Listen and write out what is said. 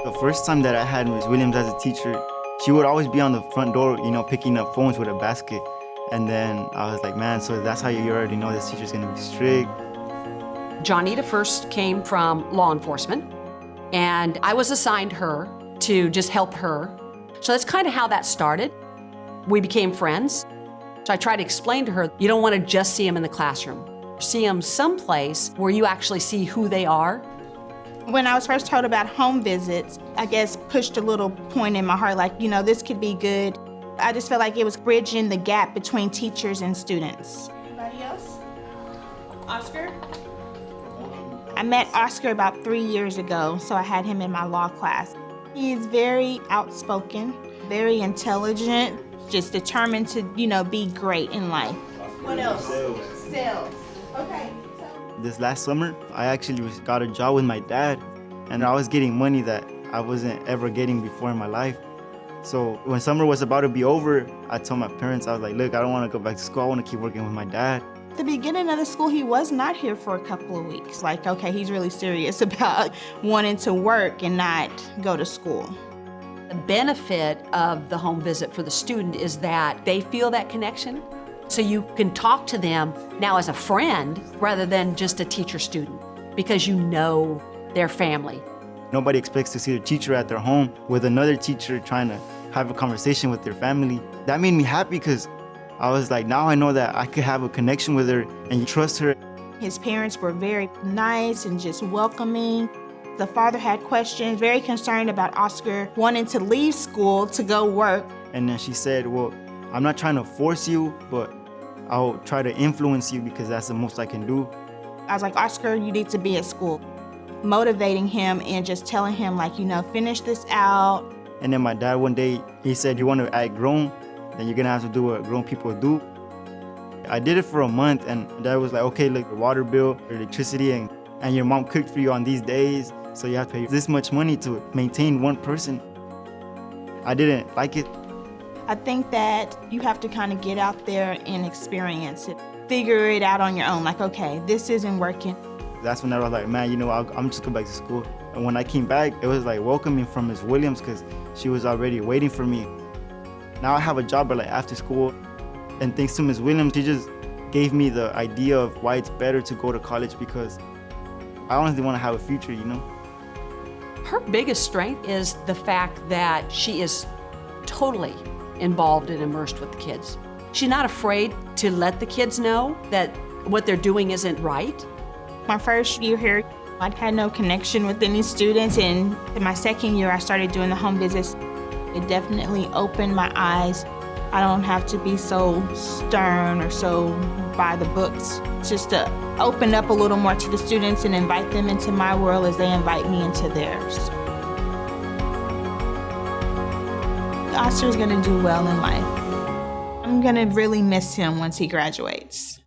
The first time that I had Ms. Williams as a teacher, she would always be on the front door, picking up phones with a basket. And then I was like, man, so that's how you already know this teacher's gonna be strict. Johnitta first came from law enforcement, and I was assigned her to just help her. So that's kind of how that started. We became friends. So I tried to explain to her, you don't want to just see them in the classroom. See them someplace where you actually see who they are. When I was first told about home visits, I guess pushed a little point in my heart, like, this could be good. I just felt like it was bridging the gap between teachers and students. Anybody else? Oscar? I met Oscar about 3 years ago, so I had him in my law class. He is very outspoken, very intelligent, just determined to, be great in life. What else? Sales. Okay. This last summer, I actually got a job with my dad, and I was getting money that I wasn't ever getting before in my life. So when summer was about to be over, I told my parents, I was like, look, I don't want to go back to school. I want to keep working with my dad. At the beginning of the school, he was not here for a couple of weeks. Like, okay, he's really serious about wanting to work and not go to school. The benefit of the home visit for the student is that they feel that connection. So you can talk to them now as a friend rather than just a teacher-student, because you know their family. Nobody expects to see their teacher at their home with another teacher trying to have a conversation with their family. That made me happy because I was like, now I know that I could have a connection with her and trust her. His parents were very nice and just welcoming. The father had questions, very concerned about Oscar wanting to leave school to go work. And then she said, well, I'm not trying to force you, but I'll try to influence you because that's the most I can do. I was like, Oscar, you need to be at school. Motivating him and just telling him, like, finish this out. And then my dad one day, he said, you want to act grown, then you're gonna have to do what grown people do. I did it for a month, and dad was like, okay, look, your water bill, your electricity, and your mom cooked for you on these days, so you have to pay this much money to maintain one person. I didn't like it. I think that you have to kind of get out there and experience it. Figure it out on your own, like, okay, this isn't working. That's when I was like, man, I'm just going back to school. And when I came back, it was like welcoming from Ms. Williams because she was already waiting for me. Now I have a job like after school. And thanks to Ms. Williams, she just gave me the idea of why it's better to go to college because I honestly want to have a future, Her biggest strength is the fact that she is totally involved and immersed with the kids. She's not afraid to let the kids know that what they're doing isn't right. My first year here, I had no connection with any students, and in my second year, I started doing the home visits. It definitely opened my eyes. I don't have to be so stern or so by the books. Just to open up a little more to the students and invite them into my world as they invite me into theirs. Oscar's gonna do well in life. I'm gonna really miss him once he graduates.